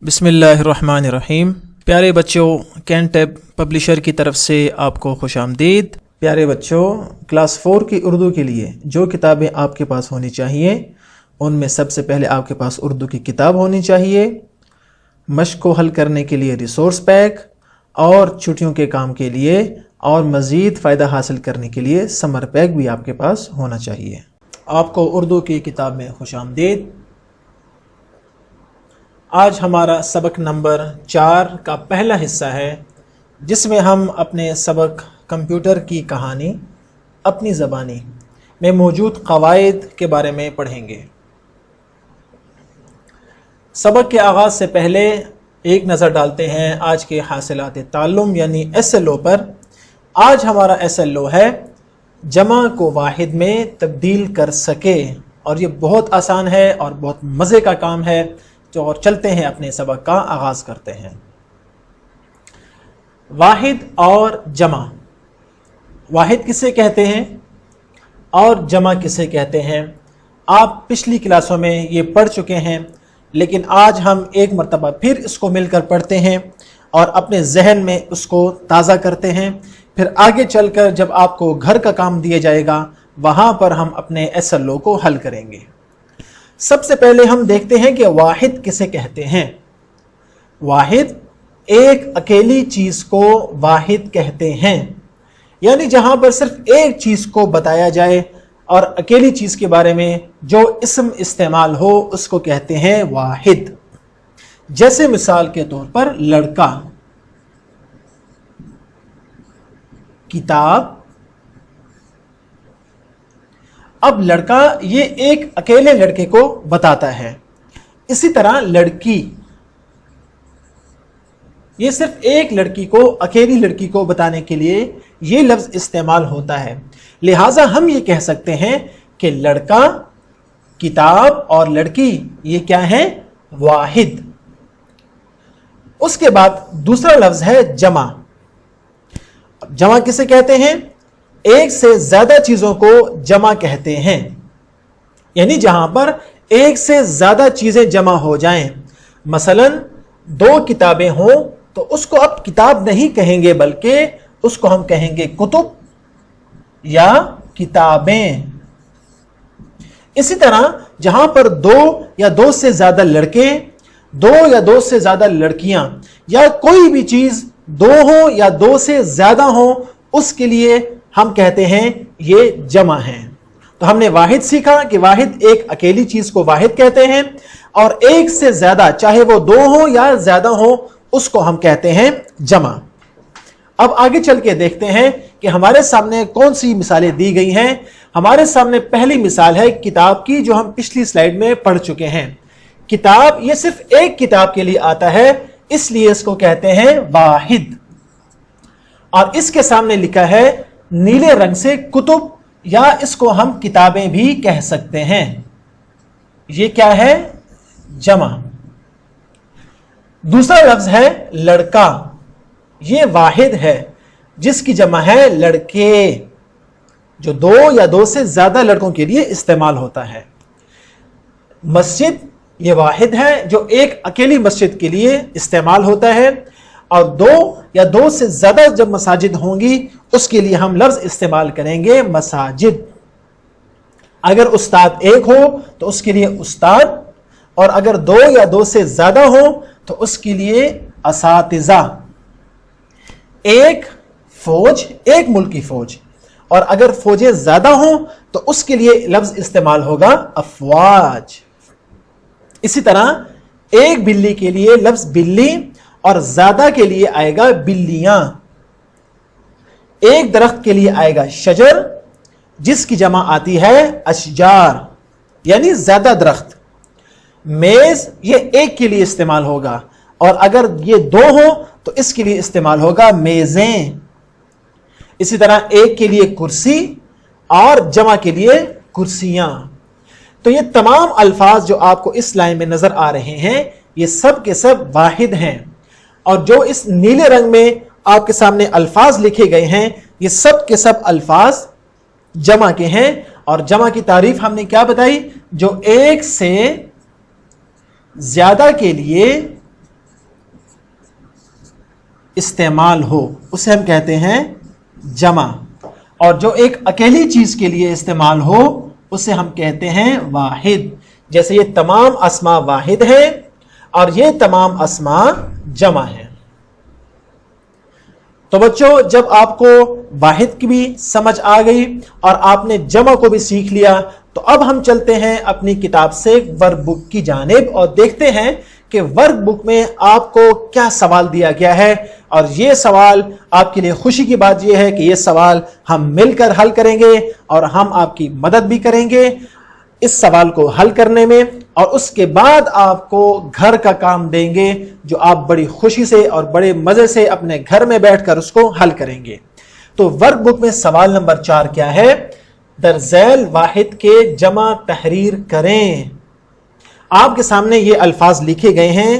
बिस्मिल्लाहिर्रहमानिर्रहीम। प्यारे बच्चों, कैनटेब पब्लिशर की तरफ से आपको खुश आमदीद। प्यारे बच्चों, क्लास 4 की उर्दू के लिए जो किताबें आपके पास होनी चाहिए उनमें सबसे पहले आपके पास उर्दू की किताब होनी चाहिए, मश्क को हल करने के लिए रिसोर्स पैक, और छुट्टियों के काम के लिए और मज़ीद फ़ायदा हासिल करने के लिए समर पैक भी आपके पास होना चाहिए। आपको उर्दू की किताब में खुश आमदीद। आज हमारा सबक नंबर 4 का पहला हिस्सा है, जिसमें हम अपने सबक कंप्यूटर की कहानी अपनी ज़बानी में मौजूद क़वाइद के बारे में पढ़ेंगे। सबक के आगाज़ से पहले एक नज़र डालते हैं आज के हासिलात ताल्लुम यानी SLO पर। आज हमारा SLO है जमा को वाहिद में तब्दील कर सके, और ये बहुत आसान है और बहुत मज़े का काम है। तो और चलते हैं अपने सबक का आगाज़ करते हैं। वाहिद और जमा। वाहिद किसे कहते हैं और जमा किसे कहते हैं, आप पिछली क्लासों में ये पढ़ चुके हैं, लेकिन आज हम एक मरतबा फिर इसको मिलकर पढ़ते हैं और अपने जहन में उसको ताज़ा करते हैं। फिर आगे चलकर जब आपको घर का काम दिया जाएगा वहाँ पर हम अपने SLO को हल करेंगे। सबसे पहले हम देखते हैं कि वाहिद किसे कहते हैं। वाहिद एक अकेली चीज़ को वाहिद कहते हैं, यानी जहाँ पर सिर्फ एक चीज़ को बताया जाए और अकेली चीज़ के बारे में जो इस्म इस्तेमाल हो उसको कहते हैं वाहिद। जैसे मिसाल के तौर पर लड़का, किताब। अब लड़का ये एक अकेले लड़के को बताता है। इसी तरह लड़की, ये सिर्फ एक लड़की को, अकेली लड़की को बताने के लिए ये लफ्ज़ इस्तेमाल होता है। लिहाजा हम ये कह सकते हैं कि लड़का, किताब और लड़की ये क्या है, वाहिद। उसके बाद दूसरा लफ्ज़ है जमा। जमा किसे कहते हैं, एक से ज्यादा चीजों को जमा कहते हैं, यानी जहां पर एक से ज्यादा चीजें जमा हो जाएं। मसलन 2 किताबें हों तो उसको अब किताब नहीं कहेंगे, बल्कि उसको हम कहेंगे कुतुब या किताबें। इसी तरह जहां पर 2 या 2 से ज्यादा लड़के, 2 या 2 से ज्यादा लड़कियां, या कोई भी चीज 2 हो या 2 से ज्यादा हो, उसके लिए हम कहते हैं ये जमा है। तो हमने वाहिद सीखा कि वाहिद एक अकेली चीज को वाहिद कहते हैं, और एक से ज्यादा, चाहे वो 2 हो या ज्यादा हो, उसको हम कहते हैं जमा। अब आगे चल के देखते हैं कि हमारे सामने कौन सी मिसालें दी गई हैं। हमारे सामने पहली मिसाल है किताब की, जो हम पिछली स्लाइड में पढ़ चुके हैं। किताब ये सिर्फ एक किताब के लिए आता है, इसलिए इसको कहते हैं वाहिद। और इसके सामने लिखा है नीले रंग से कुतुब, या इसको हम किताबें भी कह सकते हैं। ये क्या है, जमा। दूसरा लफ्ज है लड़का। ये वाहिद है जिसकी जमा है लड़के, जो 2 या 2 से ज्यादा लड़कों के लिए इस्तेमाल होता है। मस्जिद ये वाहिद है जो एक अकेली मस्जिद के लिए इस्तेमाल होता है, और 2 या 2 से ज्यादा जब मसाजिद होंगी उसके लिए हम लफ्ज इस्तेमाल करेंगे मसाजिद। अगर उस्ताद एक हो तो उसके लिए उस्ताद, और अगर 2 या 2 से ज्यादा हो तो उसके लिए असातिज़ा। एक फौज, एक मुल्क की फौज, और अगर फौजें ज्यादा हो तो उसके लिए लफ्ज इस्तेमाल होगा अफवाज। इसी तरह एक बिल्ली के लिए लफ्ज बिल्ली, और ज्यादा के लिए आएगा बिल्लियां। एक दरख्त के लिए आएगा शजर, जिसकी जमा आती है अशजार, यानी ज्यादा दरख्त। मेज ये एक के लिए इस्तेमाल होगा, और अगर ये 2 हो तो इसके लिए इस्तेमाल होगा मेजें। इसी तरह एक के लिए कुर्सी और जमा के लिए कुर्सियां। तो ये तमाम अल्फाज जो आपको इस लाइन में नजर आ रहे हैं, ये सब के सब वाहिद हैं। और जो इस नीले रंग में आपके सामने अल्फाज लिखे गए हैं, ये सब के सब अल्फाज जमा के हैं। और जमा की तारीफ हमने क्या बताई, जो एक से ज्यादा के लिए استعمال ہو اسے ہم کہتے ہیں جمع، اور جو ایک اکیلی چیز کے لیے استعمال ہو اسے ہم کہتے ہیں واحد. جیسے یہ تمام اسماء واحد ہیں اور یہ تمام اسماء جمع ہیں. تو بچوں، جب آپ کو واحد کی بھی سمجھ آ گئی اور آپ نے جمع کو بھی سیکھ لیا، تو اب ہم چلتے ہیں اپنی کتاب سے ورک بک کی جانب اور دیکھتے ہیں کہ ورک بک میں آپ کو کیا سوال دیا گیا ہے. اور یہ سوال آپ کے لیے خوشی کی بات یہ ہے کہ یہ سوال ہم مل کر حل کریں گے اور ہم آپ کی مدد بھی کریں گے اس سوال کو حل کرنے میں، اور اس کے بعد آپ کو گھر کا کام دیں گے جو آپ بڑی خوشی سے اور بڑے مزے سے اپنے گھر میں بیٹھ کر اس کو حل کریں گے. تو ورک بک میں سوال نمبر 4 کیا ہے؟ در ذیل واحد کے جمع تحریر کریں. آپ کے سامنے یہ الفاظ لکھے گئے ہیں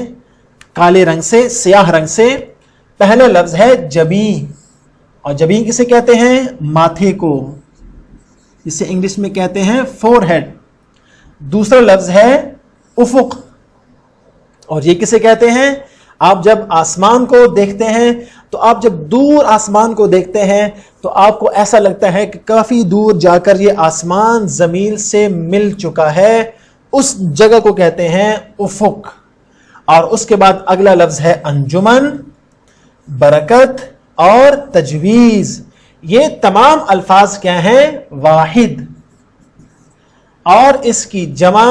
کالے رنگ سے، سیاہ رنگ سے. پہلا لفظ ہے جبین، اور جبین کسے کہتے ہیں؟ ماتھے کو، جسے انگلش میں کہتے ہیں فور ہیڈ. دوسرا لفظ ہے افق، اور یہ کسے کہتے ہیں؟ آپ جب آسمان کو دیکھتے ہیں تو آپ جب دور آسمان کو دیکھتے ہیں تو آپ کو ایسا لگتا ہے کہ کافی دور جا کر یہ آسمان زمین سے مل چکا ہے، اس جگہ کو کہتے ہیں افق. اور اس کے بعد اگلا لفظ ہے انجمن، برکت اور تجویز. یہ تمام الفاظ کیا ہیں؟ واحد. اور اس کی جمع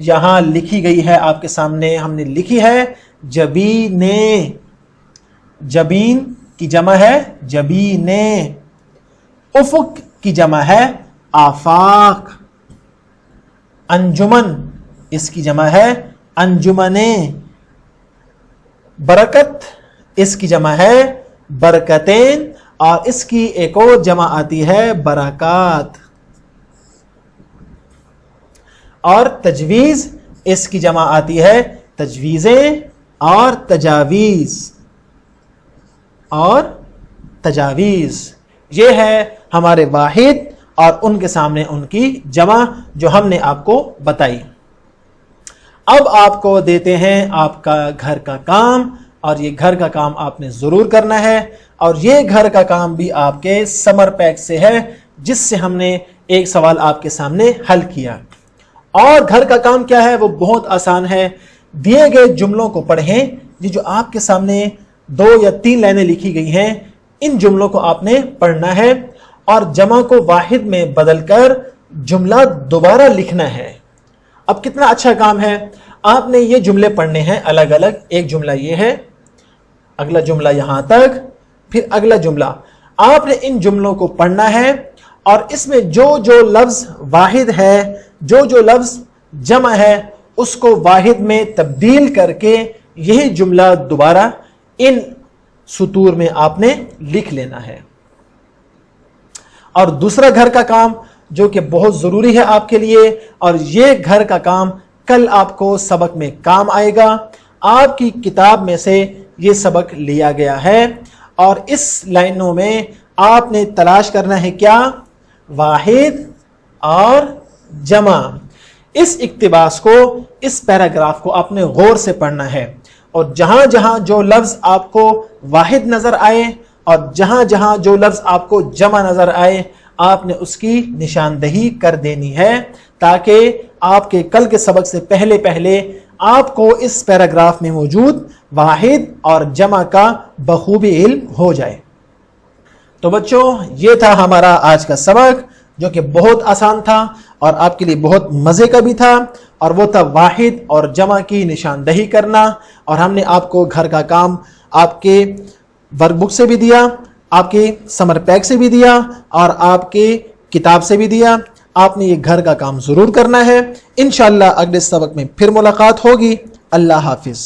یہاں لکھی گئی ہے آپ کے سامنے، ہم نے لکھی ہے جبینے. جبین کی جمع ہے جبینے. افق کی جمع ہے آفاق. انجمن اس کی جمع ہے انجمنے. برکت اس کی جمع ہے برکتین، اور اس کی ایک اور جمع آتی ہے برکات. اور تجویز اس کی جمع آتی ہے تجویزیں اور تجاویز. اور تجاویز یہ ہے ہمارے واحد اور ان کے سامنے ان کی جمع جو ہم نے آپ کو بتائی. اب آپ کو دیتے ہیں آپ کا گھر کا کام، اور یہ گھر کا کام آپ نے ضرور کرنا ہے. اور یہ گھر کا کام بھی آپ کے سمر پیک سے ہے جس سے ہم نے ایک سوال آپ کے سامنے حل کیا. اور گھر کا کام کیا ہے؟ وہ بہت آسان ہے. دیے گئے جملوں کو پڑھیں، یہ جو آپ کے سامنے 2 یا 3 لائنیں لکھی گئی ہیں، ان جملوں کو آپ نے پڑھنا ہے اور جمع کو واحد میں بدل کر جملہ دوبارہ لکھنا ہے. اب کتنا اچھا کام ہے، آپ نے یہ جملے پڑھنے ہیں الگ الگ. ایک جملہ یہ ہے، اگلا جملہ یہاں تک، پھر اگلا جملہ. آپ نے ان جملوں کو پڑھنا ہے اور اس میں جو جو لفظ واحد ہے، جو جو لفظ جمع ہے، اس کو واحد میں تبدیل کر کے یہی جملہ دوبارہ ان سطور میں آپ نے لکھ لینا ہے. اور دوسرا گھر کا کام جو کہ بہت ضروری ہے آپ کے لیے، اور یہ گھر کا کام کل آپ کو سبق میں کام آئے گا. آپ کی کتاب میں سے یہ سبق لیا گیا ہے اور اس لائنوں میں آپ نے تلاش کرنا ہے کیا؟ واحد اور جمع. اس اقتباس کو، اس پیراگراف کو آپ نے غور سے پڑھنا ہے، اور جہاں جہاں جو لفظ آپ کو واحد نظر آئے اور جہاں جہاں جو لفظ آپ کو جمع نظر آئے، آپ نے اس کی نشاندہی کر دینی ہے تاکہ آپ کے کل کے سبق سے پہلے پہلے آپ کو اس پیراگراف میں موجود واحد اور جمع کا بخوبی علم ہو جائے. تو بچوں، یہ تھا ہمارا آج کا سبق جو کہ بہت آسان تھا اور آپ کے لیے بہت مزے کا بھی تھا، اور وہ تھا واحد اور جمع کی نشاندہی کرنا. اور ہم نے آپ کو گھر کا کام آپ کے ورک بک سے بھی دیا، آپ کے سمر پیک سے بھی دیا اور آپ کے کتاب سے بھی دیا. آپ نے یہ گھر کا کام ضرور کرنا ہے. انشاءاللہ اگلے سبق میں پھر ملاقات ہوگی. اللہ حافظ.